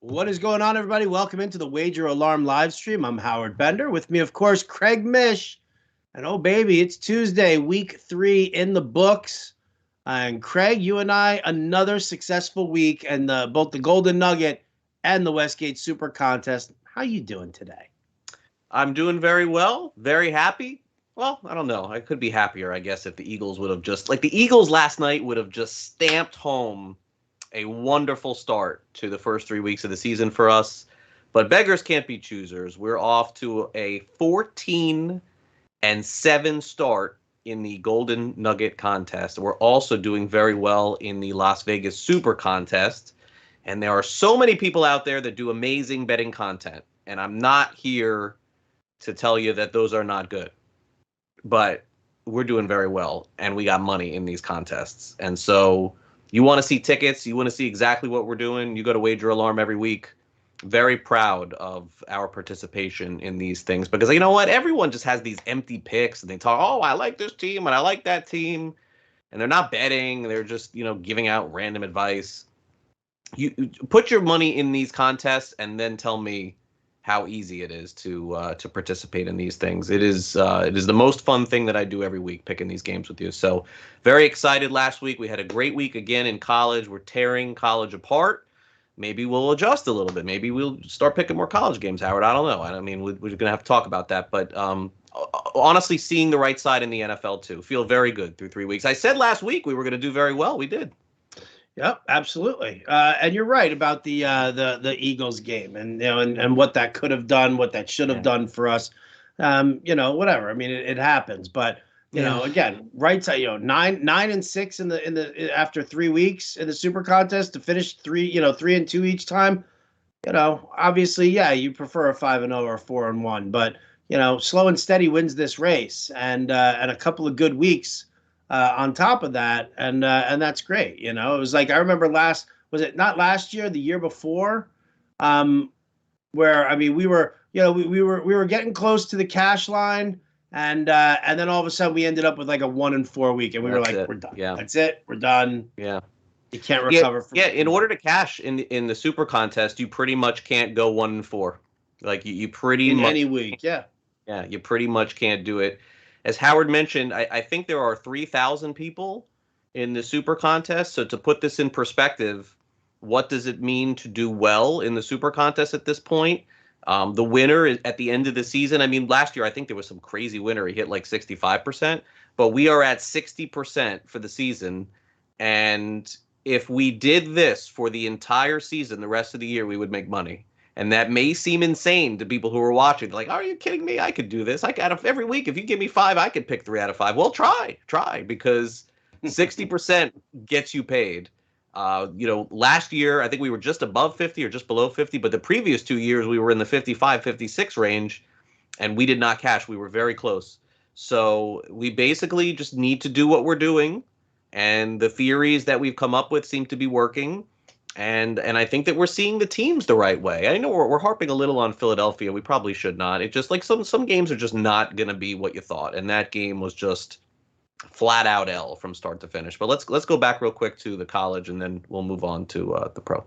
What is going on, everybody? Welcome into the Wager Alarm live stream. I'm Howard Bender. With me, of course, Craig Mish. And oh, baby, it's Tuesday, week 3 in the books. And Craig, you and I, another successful week, and both the Golden Nugget and the Westgate Super Contest. How you doing today? I'm doing very well, very happy. Well, I don't know. I could be happier, I guess, if the Eagles would have the Eagles last night would have just stamped home a wonderful start to the first 3 weeks of the season for us. But beggars can't be choosers. We're off to a 14-7 start in the Golden Nugget contest. We're also doing very well in the Las Vegas Super Contest. And there are so many people out there that do amazing betting content. And I'm not here to tell you that those are not good. But we're doing very well, and we got money in these contests. And so you want to see tickets, you want to see exactly what we're doing, you go to Wager Alarm every week. Very proud of our participation in these things because you know what? Everyone just has these empty picks and they talk, oh, I like this team and I like that team. And they're not betting. They're just, giving out random advice. You put your money in these contests and then tell me how easy it is to participate in these things. It is the most fun thing that I do every week, picking these games with you. So very excited last week. We had a great week again in college. We're tearing college apart. Maybe we'll adjust a little bit. Maybe we'll start picking more college games, Howard. I don't know. I mean, we're going to have to talk about that. But honestly, seeing the right side in the NFL, too. Feel very good through 3 weeks. I said last week we were going to do very well. We did. Yep, absolutely. And you're right about the Eagles game and what that could have done, what that should have done for us. Whatever. I mean, it happens. But again, right side, 9-6 in the after 3 weeks in the Super Contest to finish 3-2 each time. Obviously, yeah, you prefer a 5-0 or a 4-1, but slow and steady wins this race, and a couple of good weeks on top of that, and that's great. It was like I remember was it not last year, the year before, where I mean we were we were getting close to the cash line. And then all of a sudden we ended up with like a 1-4 week, and we were like, we're done. Yeah, that's it. We're done. Yeah, you can't recover. In order to cash in the Super Contest, you pretty much can't go 1-4. Like you pretty much any week. Yeah, you pretty much can't do it. As Howard mentioned, I think there are 3,000 people in the Super Contest. So to put this in perspective, what does it mean to do well in the Super Contest at this point? The winner is at the end of the season. I mean, last year, I think there was some crazy winner. He hit like 65%, but we are at 60% for the season. And if we did this for the entire season, the rest of the year, we would make money. And that may seem insane to people who are watching. They're like, are you kidding me? I could do this. Out of every week, if you give me 5, I could pick 3 out of 5. Well, try, because 60% gets you paid. Last year, I think we were just above 50 or just below 50, but the previous 2 years we were in the 55, 56 range, and we did not cash. We were very close. So we basically just need to do what we're doing, and the theories that we've come up with seem to be working, and I think that we're seeing the teams the right way. I know we're harping a little on Philadelphia. We probably should not. It just like some games are just not going to be what you thought, and that game was just flat out L from start to finish. But let's go back real quick to the college, and then we'll move on to the pro.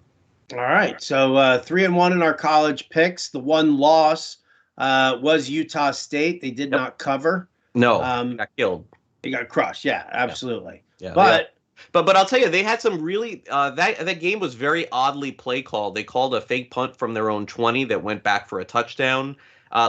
All right. So 3-1 in our college picks. The one loss was Utah State. They did not cover. No, got killed. They got crushed. Yeah, absolutely. Yeah. But I'll tell you, they had some really that game was very oddly play called. They called a fake punt from their own 20 that went back for a touchdown.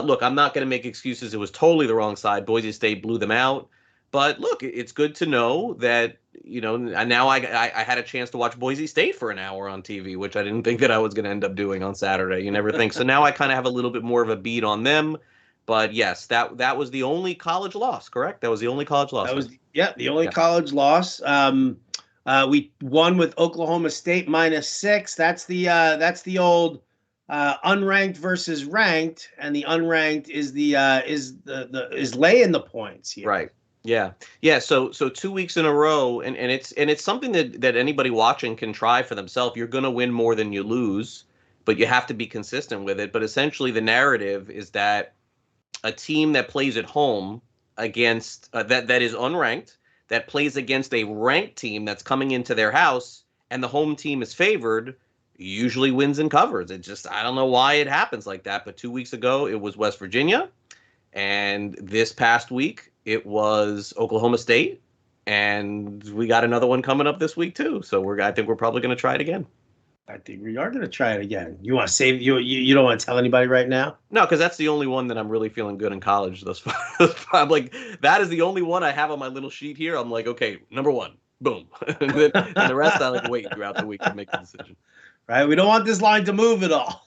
Look, I'm not going to make excuses. It was totally the wrong side. Boise State blew them out. But look, it's good to know that, now I had a chance to watch Boise State for an hour on TV, which I didn't think that I was going to end up doing on Saturday. You never think. So now I kind of have a little bit more of a beat on them. But yes, that was the only college loss, correct? That was the only college loss. That was the only college loss. We won with Oklahoma State -6. That's the old unranked versus ranked, and the unranked is is laying the points here. Right. Yeah. So 2 weeks in a row, and it's something that anybody watching can try for themselves. You're going to win more than you lose, but you have to be consistent with it. But essentially, the narrative is that a team that plays at home against that is unranked, that plays against a ranked team that's coming into their house, and the home team is favored, usually wins and covers. It just, I don't know why it happens like that. But 2 weeks ago, it was West Virginia. And this past week, it was Oklahoma State. And we got another one coming up this week, too. So I think we're probably going to try it again. I think we are going to try it again. You want to save you don't want to tell anybody right now? No, because that's the only one that I'm really feeling good in college thus far. I'm like, that is the only one I have on my little sheet here. I'm like, okay, number one, boom. and the rest I like wait throughout the week to make the decision. Right? We don't want this line to move at all.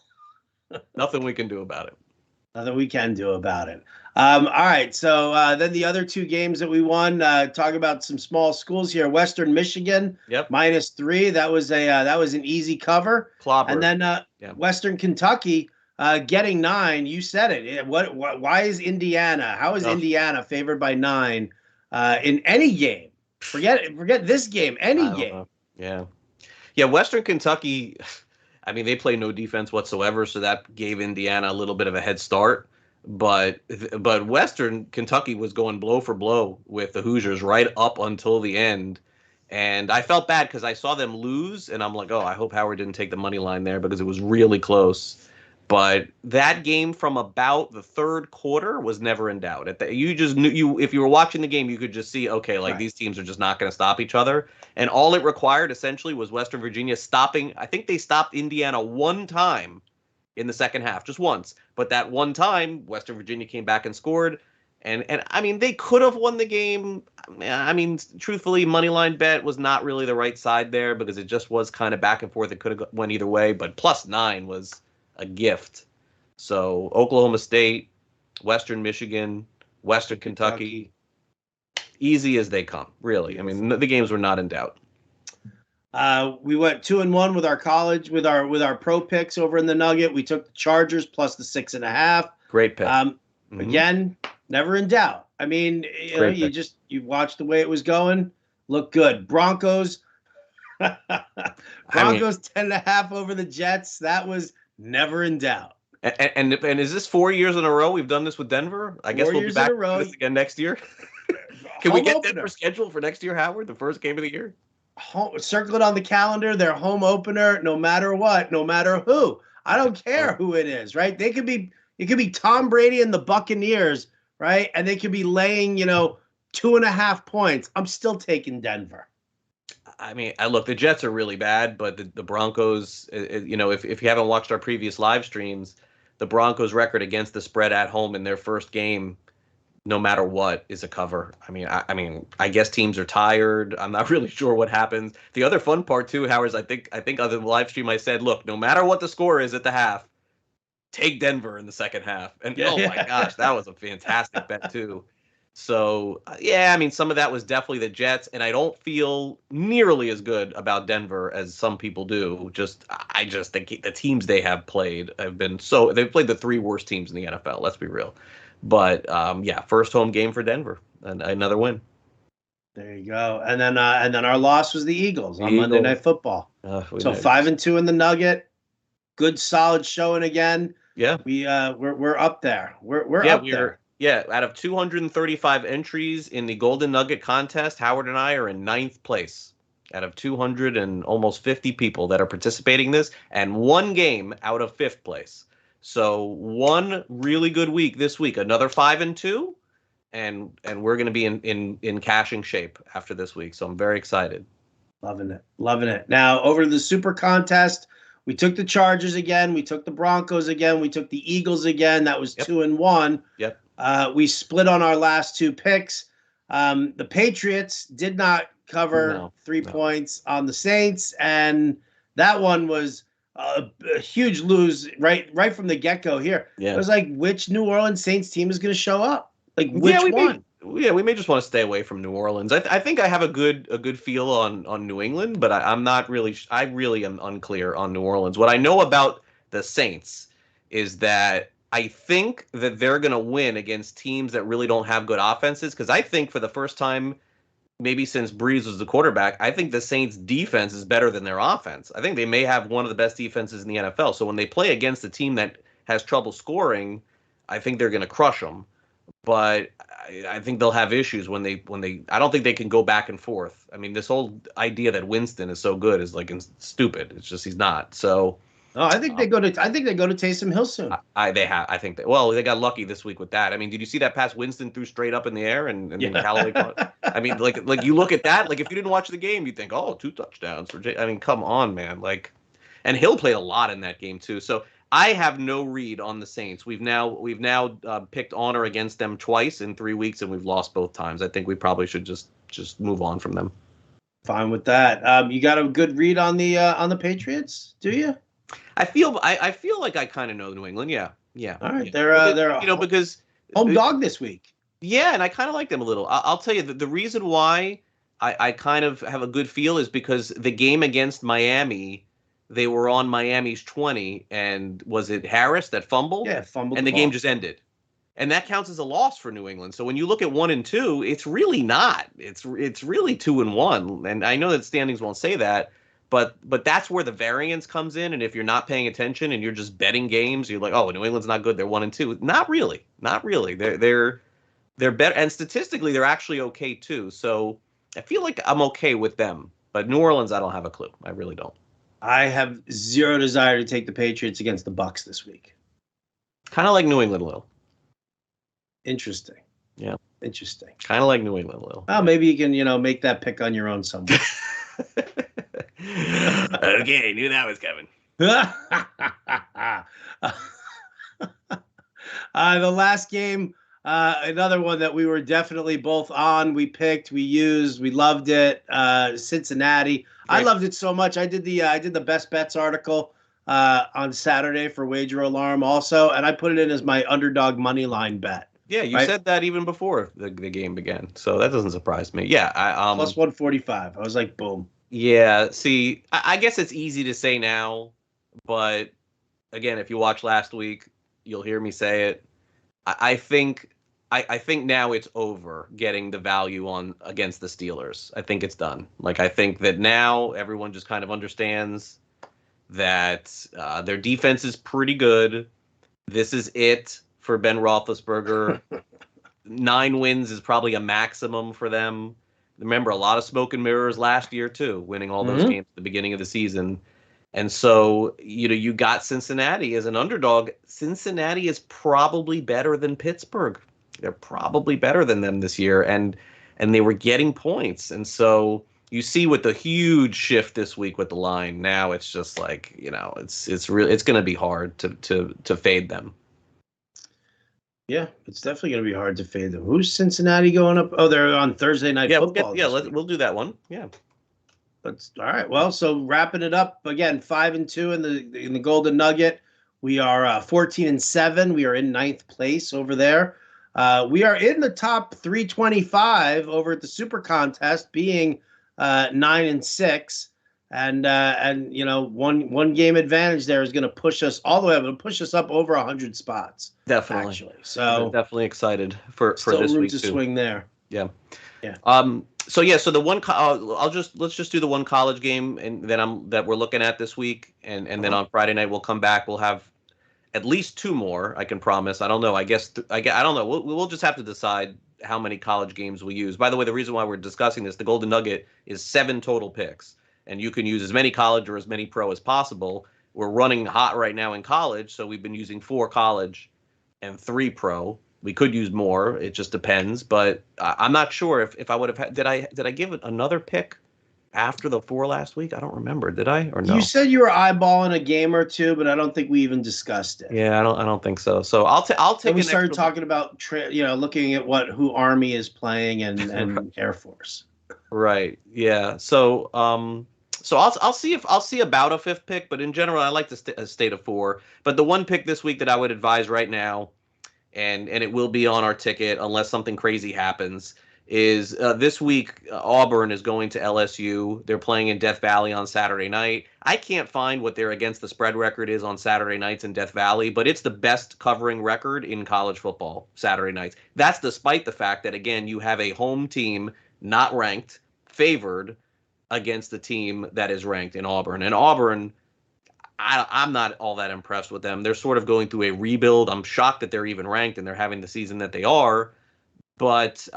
Nothing we can do about it. Nothing we can do about it. All right. So then the other two games that we won. Talk about some small schools here. Western Michigan, -3. That was an easy cover. Clobber. And then Western Kentucky getting 9. You said it. Why is Indiana? How is Indiana favored by 9 in any game? Forget this game. Any game. Yeah. Western Kentucky. I mean, they play no defense whatsoever, so that gave Indiana a little bit of a head start. But Western Kentucky was going blow for blow with the Hoosiers right up until the end. And I felt bad because I saw them lose, and I'm like, oh, I hope Howard didn't take the money line there because it was really close. But that game from about the third quarter was never in doubt. You just knew if you were watching the game, you could just see, okay, like these teams are just not going to stop each other. And all it required essentially was Western Virginia stopping. I think they stopped Indiana one time in the second half, just once. But that one time, Western Virginia came back and scored. And I mean, they could have won the game. I mean, truthfully, moneyline bet was not really the right side there because it just was kind of back and forth. It could have went either way, but +9 was a gift. So Oklahoma State, Western Michigan, Western Kentucky, easy as they come, really. I mean, the games were not in doubt. We went 2-1 with our college, with our pro picks over in the Nugget. We took the Chargers plus the 6.5. Great pick. Again, never in doubt. I mean, you watched the way it was going. Looked good. Broncos 10.5 over the Jets. That was never in doubt. And is this 4 years in a row we've done this with Denver? I guess we'll be back to this again next year. Can we get Denver scheduled for next year, Howard? The first game of the year? Circle it on the calendar. Their home opener, no matter what, no matter who. I don't care who it is, right? It could be Tom Brady and the Buccaneers, right? And they could be laying, 2.5 points. I'm still taking Denver. I mean, look, the Jets are really bad, but the Broncos, if you haven't watched our previous live streams, the Broncos' record against the spread at home in their first game, no matter what, is a cover. I mean, I guess teams are tired. I'm not really sure what happens. The other fun part too, Howard, is I think on the live stream I said, look, no matter what the score is at the half, take Denver in the second half. And oh my gosh, that was a fantastic bet too. So I mean, some of that was definitely the Jets, and I don't feel nearly as good about Denver as some people do. I just think the teams they have played have been they've played the 3 worst teams in the NFL. Let's be real. But first home game for Denver, and another win. There you go. And then our loss was the Eagles on Monday Night Football. So 5-2 in the Nugget. Good solid showing again. Yeah, we're up there. We're up there. Yeah, out of 235 entries in the Golden Nugget contest, Howard and I are in 9th place out of 200 and almost 50 people that are participating in this, and 1 game out of 5th place. So one really good week this week, another 5-2, and we're going to be in cashing shape after this week. So I'm very excited. Loving it. Now over to the Super Contest. We took the Chargers again. We took the Broncos again. We took the Eagles again. That was 2-1. Yep. We split on our last 2 picks. The Patriots did not cover 3 points on the Saints, and that one was a huge lose right from the get-go here. Yeah. It was like, which New Orleans Saints team is going to show up? Like, which one? We may just want to stay away from New Orleans. I think I have a good feel on New England, but I'm not really. I really am unclear on New Orleans. What I know about the Saints is that I think that they're going to win against teams that really don't have good offenses. Because I think for the first time, maybe since Breeze was the quarterback, I think the Saints' defense is better than their offense. I think they may have one of the best defenses in the NFL. So when they play against a team that has trouble scoring, I think they're going to crush them. but I think they'll have issues when they I don't think they can go back and forth. I mean, this whole idea that Winston is so good is like stupid. It's just he's not. So No, I think they go to Taysom Hill soon. I think that, well, they got lucky this week with that. I mean, did you see that pass Winston threw straight up in the air and then Callaway caught? I mean, like you look at that, like if you didn't watch the game, you think, oh, 2 touchdowns for Jay. I mean, come on, man. Like, and Hill played a lot in that game too. So I have no read on the Saints. We've now picked honor against them twice in 3 weeks, and we've lost both times. I think we probably should just move on from them. Fine with that. You got a good read on the Patriots, do you? I feel like I kind of know New England. Yeah. All right, yeah. they're because home dog this week. Yeah, and I kind of like them a little. I'll tell you the reason why I kind of have a good feel is because the game against Miami, they were on Miami's 20, and was it Harris that fumbled? Yeah, fumbled, and the game just ended. And that counts as a loss for New England. So when you look at 1 and 2, it's really not. It's really 2 and 1. And I know that standings won't say that, but that's where the variance comes in. And if you're not paying attention and you're just betting games, you're like, oh, New England's not good. They're 1 and 2. Not really. They're better, and statistically they're actually okay too. So I feel like I'm okay with them. But New Orleans, I don't have a clue. I really don't. I have zero desire to take the Patriots against the Bucs this week. Kind of like New England a little. Interesting. Yeah. Interesting. Kind of like New England a little. Well, maybe you can, make that pick on your own somewhere. Okay, knew that was coming. The last game, another one that we were definitely both on. We picked, we used, we loved it. Cincinnati. Great. I loved it so much. I did the best bets article on Saturday for Wager Alarm also, and I put it in as my underdog money line bet. Yeah, you said that even before the game began, so that doesn't surprise me. Yeah, plus 145. I was like, boom. Yeah, see, I guess it's easy to say now, but again, if you watched last week, you'll hear me say it. I think now it's over getting the value on against the Steelers. I think it's done. Like, I think that now everyone just kind of understands that their defense is pretty good. This is it for Ben Roethlisberger. 9 wins is probably a maximum for them. Remember, a lot of smoke and mirrors last year too, winning all those games at the beginning of the season. And so, you got Cincinnati as an underdog. Cincinnati is probably better than Pittsburgh. They're probably better than them this year, and they were getting points. And so you see with the huge shift this week with the line, now it's just like, it's going to be hard to fade them. Yeah, it's definitely going to be hard to fade them. Who's Cincinnati going up? Oh, they're on Thursday Night Football. We'll do that one. Yeah. But all right. Well, so wrapping it up again, 5-2 in the Golden Nugget. We are 14-7. We are in 9th place over there. We are in the top 325 over at the Super Contest, being 9-6. And one game advantage there is going to push us all the way up. It'll push us up over 100 spots. Definitely. Actually. So I'm definitely excited for this room week to too. Swing there. Yeah. Yeah. So the one let's just do the one college game and that we're looking at this week, and then on Friday night we'll come back. We'll have at least 2 more. I can promise. I don't know. I guess I don't know. We'll just have to decide how many college games we use. By the way, the reason why we're discussing this, the Golden Nugget is 7 total picks. And you can use as many college or as many pro as possible. We're running hot right now in college, so we've been using 4 college and 3 pro. We could use more. It just depends. But I'm not sure if I would have had. Did I give it another pick after the 4 last week? I don't remember. Did I or no? You said you were eyeballing a game or 2, but I don't think we even discussed it. Yeah, I don't think so. So I'll take. And we started talking about looking at who Army is playing and Air Force. Right. Yeah. So I'll see about a 5th pick, but in general, I like to stay to 4. But the one pick this week that I would advise right now, and it will be on our ticket unless something crazy happens, is this week Auburn is going to LSU. They're playing in Death Valley on Saturday night. I can't find what their against the spread record is on Saturday nights in Death Valley, but it's the best covering record in college football Saturday nights. That's despite the fact that, again, you have a home team not ranked, favored against the team that is ranked in Auburn. And Auburn, I'm not all that impressed with them. They're sort of going through a rebuild. I'm shocked that they're even ranked and they're having the season that they are. But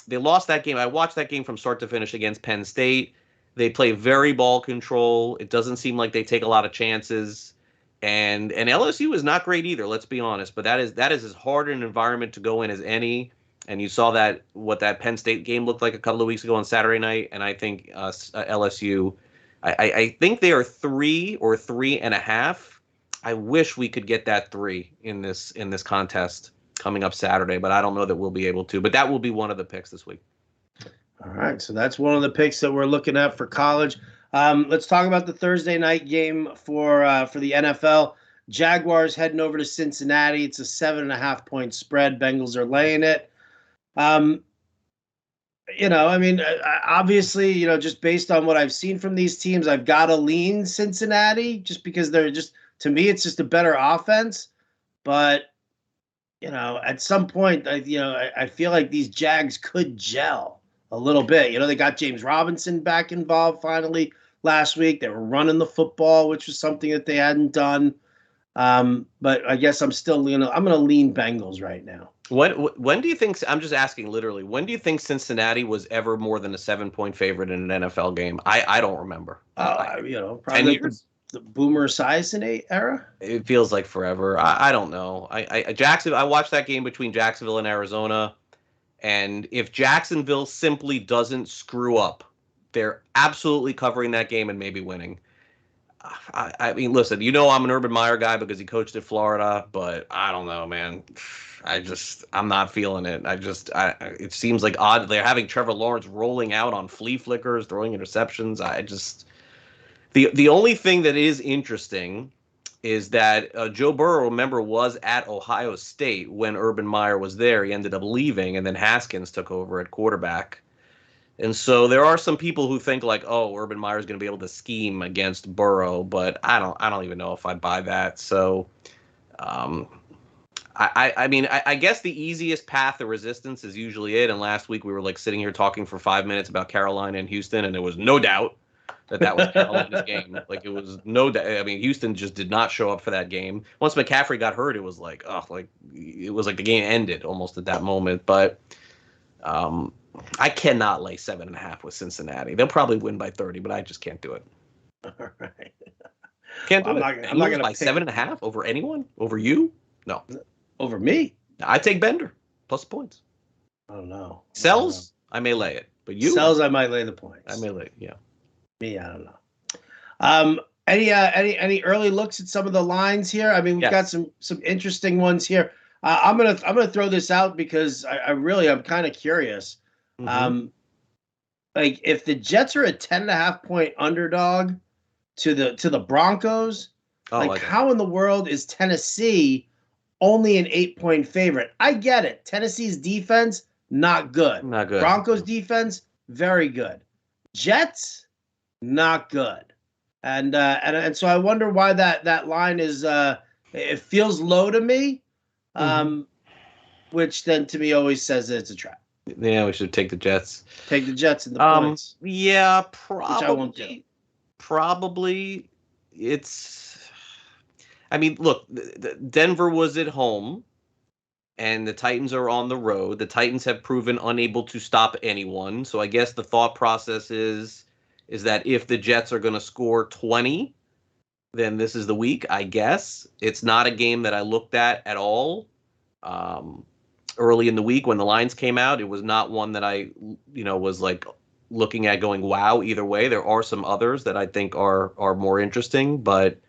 they lost that game. I watched that game from start to finish against Penn State. They play very ball control. It doesn't seem like they take a lot of chances. And LSU is not great either, let's be honest. But that is as hard an environment to go in as any. And you saw that what that Penn State game looked like a couple of weeks ago on Saturday night. And I think LSU, I think they are 3 or 3.5. I wish we could get that 3 in this contest coming up Saturday, but I don't know that we'll be able to. But that will be one of the picks this week. All right, so that's one of the picks that we're looking at for college. Let's talk about the Thursday night game for the NFL. Jaguars heading over to Cincinnati. It's a 7.5-point spread. Bengals are laying it. Obviously, just based on what I've seen from these teams, I've got to lean Cincinnati just because they're just, to me, it's just a better offense. But, at some point, I feel like these Jags could gel a little bit. They got James Robinson back involved finally last week. They were running the football, which was something that they hadn't done. But I guess I'm still, I'm going to lean Bengals right now. When do you think, I'm just asking literally, when do you think Cincinnati was ever more than a 7-point favorite in an NFL game? I don't remember. Probably 10 years? The Boomer Esiason era. It feels like forever. I don't know. I watched that game between Jacksonville and Arizona. And if Jacksonville simply doesn't screw up, they're absolutely covering that game and maybe winning. I mean, listen, I'm an Urban Meyer guy because he coached at Florida, but I don't know, man. I'm not feeling it. It seems like odd. They're having Trevor Lawrence rolling out on flea flickers, throwing interceptions. The only thing that is interesting is that Joe Burrow, remember, was at Ohio State when Urban Meyer was there. He ended up leaving, and then Haskins took over at quarterback. And so there are some people who think like, oh, Urban Meyer is going to be able to scheme against Burrow, but I don't even know if I buy that. So, I guess the easiest path to resistance is usually it. And last week we were like sitting here talking for 5 minutes about Carolina and Houston, and there was no doubt that was Carolina's game. Like, it was no doubt. I mean, Houston just did not show up for that game. Once McCaffrey got hurt, it was like, it was like the game ended almost at that moment. But I cannot lay 7.5 with Cincinnati. They'll probably win by 30, but I just can't do it. All right. Can't do it. I'm not going to buy 7.5 over anyone? Over you? No. Over me? I take Bender plus points. I don't know. Sells, I may lay it. But you? Sells, I might lay the points. I may lay it, yeah. Me, I don't know. Any early looks at some of the lines here? I mean, we've got some interesting ones here. I'm gonna throw this out because I'm kind of curious. Mm-hmm. Like, if the Jets are a 10.5-point underdog to the Broncos, how in the world is Tennessee only an 8-point favorite? I get it. Tennessee's defense, not good. Not good. Broncos defense, very good. Jets, not good. And so I wonder why that line is it feels low to me, which then to me always says that it's a trap. Yeah, we should take the Jets. Take the Jets and the points. Yeah, probably. Which I won't do. Probably it's. I mean, look, Denver was at home, and the Titans are on the road. The Titans have proven unable to stop anyone. So I guess the thought process is that if the Jets are going to score 20, then this is the week, I guess. It's not a game that I looked at all. Early in the week when the lines came out, it was not one that I, was like looking at going, wow, either way. There are some others that I think are more interesting, but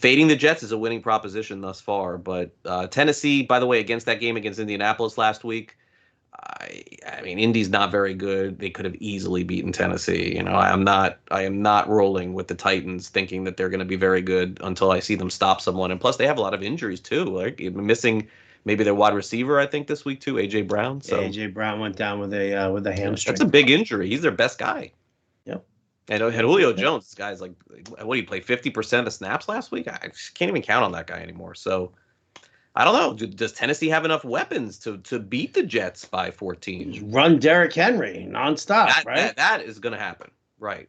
fading the Jets is a winning proposition thus far. But Tennessee, by the way, against that game against Indianapolis last week, I mean, Indy's not very good. They could have easily beaten Tennessee. I am not rolling with the Titans thinking that they're going to be very good until I see them stop someone. And plus, they have a lot of injuries too. Like, missing maybe their wide receiver, I think, this week too, A.J. Brown. So A.J. Brown went down with a hamstring. That's a big injury. He's their best guy. Yep. And Julio Jones, this guy's like, what, he played 50% of the snaps last week? I just can't even count on that guy anymore. So I don't know. Does Tennessee have enough weapons to beat the Jets by 14? Just run Derrick Henry nonstop, right? That is going to happen. Right.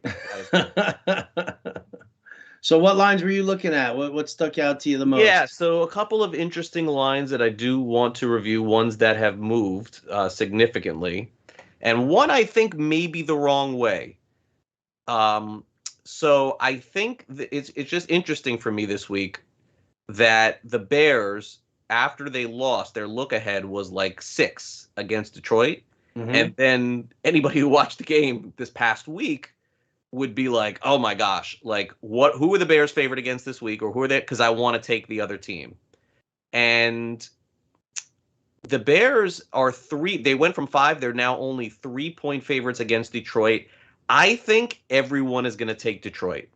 So what lines were you looking at? What stuck out to you the Yeah, most? so a couple of interesting lines that I do want to review, ones that have moved significantly, and one I think may be the wrong way. Um, so I think it's just interesting for me this week that the Bears, after they lost, their look ahead was like 6 against Detroit. Hmm. And then anybody who watched the game this past week would be like, "Oh my gosh, like who are the Bears favored against this week, or who are they, cuz I want to take the other team." And the Bears are 3, they went from 5, they're now only 3-point favorites against Detroit. I think everyone is going to take Detroit.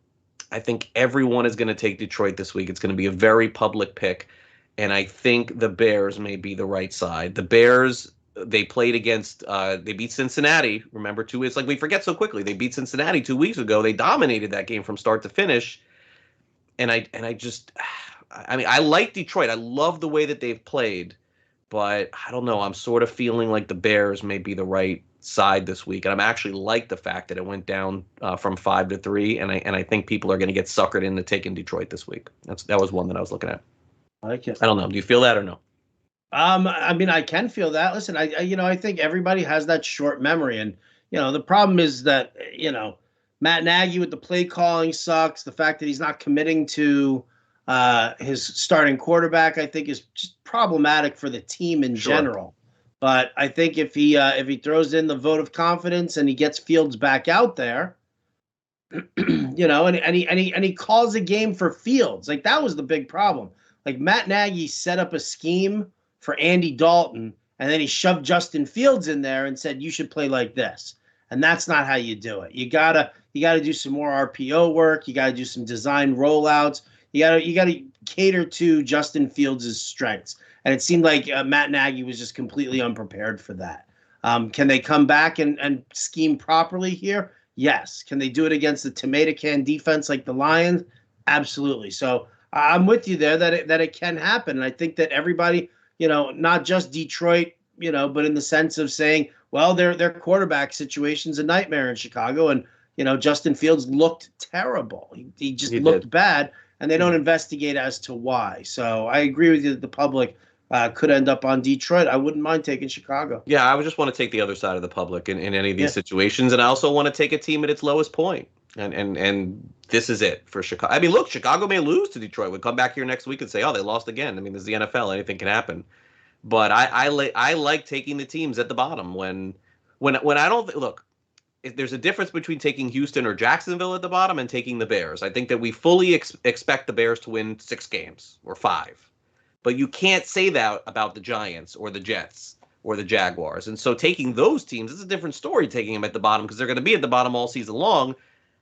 I think everyone is going to take Detroit this week. It's going to be a very public pick, and I think the Bears may be the right side. The Bears, they played against, they beat Cincinnati. Remember, too, it's like we forget so quickly. They beat Cincinnati 2 weeks ago. They dominated that game from start to finish, and I just, I mean, I like Detroit. I love the way that they've played, but I don't know. I'm sort of feeling like the Bears may be the right side this week, and I'm actually like the fact that it went down from 5-3, and I think people are going to get suckered into taking Detroit this week. That was one that I was looking at. I like it. I don't know. Do you feel that or no? I mean, I can feel that. Listen, I think everybody has that short memory, and the problem is that Matt Nagy with the play calling sucks. The fact that he's not committing to his starting quarterback, I think, is just problematic for the team in Sure. general. But I think if he throws in the vote of confidence and he gets Fields back out there, and he calls a game for Fields, like that was the big problem. Like Matt Nagy set up a scheme for Andy Dalton, and then he shoved Justin Fields in there and said you should play like this. And that's not how you do it. You gotta do some more RPO work. You gotta do some design rollouts. You gotta cater to Justin Fields' strengths. And it seemed like Matt Nagy was just completely unprepared for that. Can they come back and scheme properly here? Yes. Can they do it against the tomato can defense like the Lions? Absolutely. So I'm with you there that it can happen. And I think that everybody, not just Detroit, but in the sense of saying, well, their quarterback situation's a nightmare in Chicago, and Justin Fields looked terrible. He just You did. looked bad, and they don't investigate as to why. So I agree with you that the public could end up on Detroit. I wouldn't mind taking Chicago. Yeah, I would just want to take the other side of the public in any of these Yeah. situations, and I also want to take a team at its lowest point. And this is it for Chicago. I mean, look, Chicago may lose to Detroit. We'll come back here next week and say, oh, they lost again. I mean, this is the NFL. Anything can happen. But I like taking the teams at the bottom when I don't look. There's a difference between taking Houston or Jacksonville at the bottom and taking the Bears. I think that we fully expect the Bears to win 6 games or 5. But you can't say that about the Giants or the Jets or the Jaguars. And so taking those teams, it's a different story taking them at the bottom because they're going to be at the bottom all season long.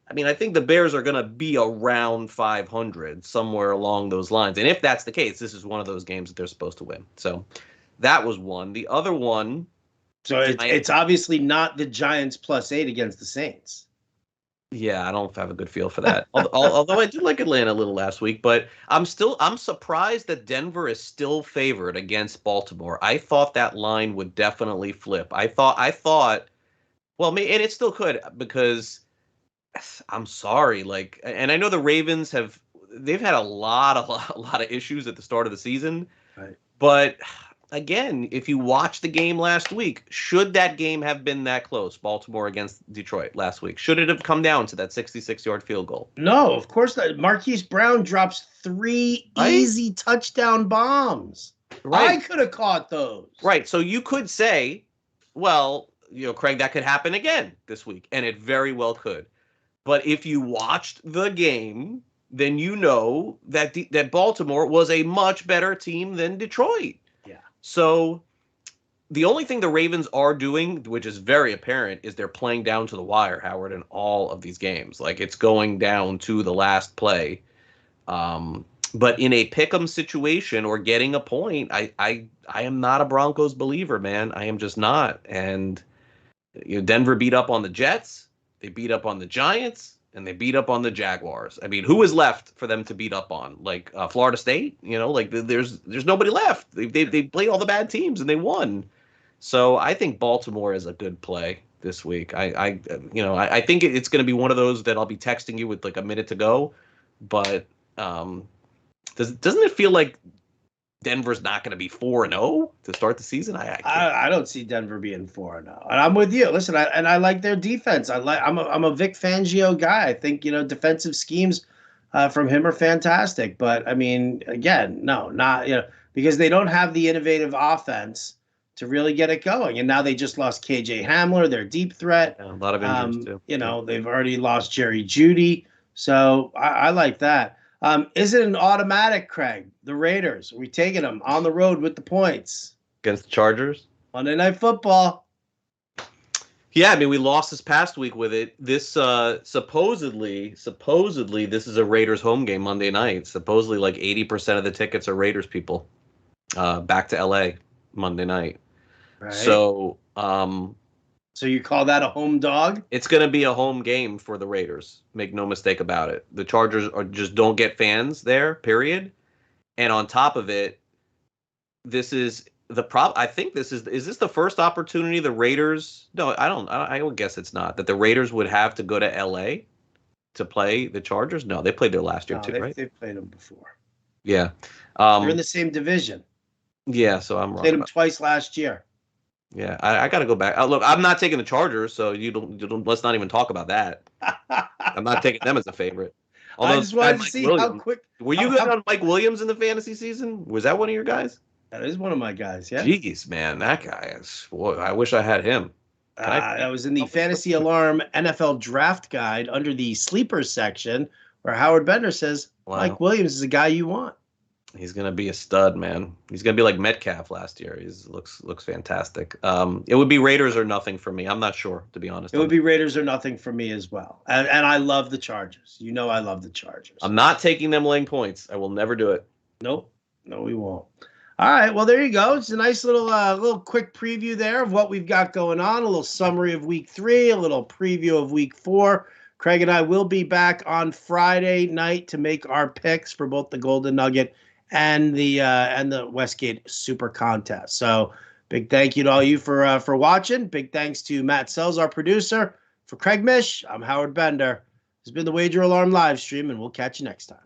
I mean, I think the Bears are going to be around 500, somewhere along those lines. And if that's the case, this is one of those games that they're supposed to win. So that was one. The other one, So it's obviously not the Giants +8 against the Saints. yeah, I don't have a good feel for that. Although I did like Atlanta a little last week, but I'm surprised that Denver is still favored against Baltimore. I thought that line would definitely flip. I thought, well, and it still could because I'm sorry, like, and I know the Ravens they've had a lot of issues at the start of the season, Right. but again, if you watch the game last week, should that game have been that close, Baltimore against Detroit last week? Should it have come down to that 66-yard field goal? No, of course not. Marquise Brown drops 3 Right? easy touchdown bombs. I Right. could have caught those. Right. So you could say, well, Craig, that could happen again this week, and it very well could. But if you watched the game, then you know that Baltimore was a much better team than Detroit. Yeah. So the only thing the Ravens are doing, which is very apparent, is they're playing down to the wire, Howard, in all of these games. Like it's going down to the last play. But in a pick'em situation or getting a point, I am not a Broncos believer, man. I am just not. And Denver beat up on the Jets, they beat up on the Giants, and they beat up on the Jaguars. I mean, who is left for them to beat up on? Like Florida State, like there's nobody left. They played all the bad teams and they won. So I think Baltimore is a good play this week. I think it's going to be one of those that I'll be texting you with like a minute to go. but doesn't it feel like Denver's not going to be 4-0 to start the season? I don't see Denver being 4-0, and I'm with you. Listen, I like their defense. I'm a Vic Fangio guy. I think defensive schemes from him are fantastic. But I mean, again, no, not because they don't have the innovative offense to really get it going. And now they just lost KJ Hamler, their deep threat. Yeah, a lot of injuries too. They've already lost Jerry Jeudy, so I like that. Is it an automatic, Craig? The Raiders, are we taking them on the road with the points? Against the Chargers? Monday Night Football. Yeah, I mean, we lost this past week with it. This supposedly this is a Raiders home game Monday night. Supposedly like 80% of the tickets are Raiders people back to LA Monday night. Right. So you call that a home dog? It's going to be a home game for the Raiders. Make no mistake about it. The Chargers just don't get fans there, period. And on top of it, this is the problem. I think is this the first opportunity the Raiders? No, I would guess it's not. That the Raiders would have to go to LA to play the Chargers? No, they played there last year too, right? They've played them before. Yeah. They're in the same division. Yeah, so I'm wrong. Played them twice last year. Yeah, I got to go back. Look, I'm not taking the Chargers, so you don't. Let's not even talk about that. I'm not taking them as a favorite. Although, I just wanted to see how quick. Were you good on Mike Williams in the fantasy season? Was that one of your guys? That is one of my guys. Yeah. Jeez, man, that guy is. Boy, I wish I had him. That was in the Fantasy Alarm NFL Draft Guide under the sleepers section, where Howard Bender says Mike Williams is a guy you want. He's gonna be a stud, man. He's gonna be like Metcalf last year. He looks fantastic. It would be Raiders or nothing for me. I'm not sure, to be honest. It would be Raiders or nothing for me as well. And I love the Chargers. I love the Chargers. I'm not taking them laying points. I will never do it. Nope. No, we won't. All right. Well, there you go. It's a nice little quick preview there of what we've got going on. A little summary of week 3, a little preview of week 4. Craig and I will be back on Friday night to make our picks for both the Golden Nugget and the Westgate Super Contest. So big thank you to all you for watching. Big thanks to Matt Sells, our producer. For Craig Mish, I'm Howard Bender. This has been the Wager Alarm live stream, and we'll catch you next time.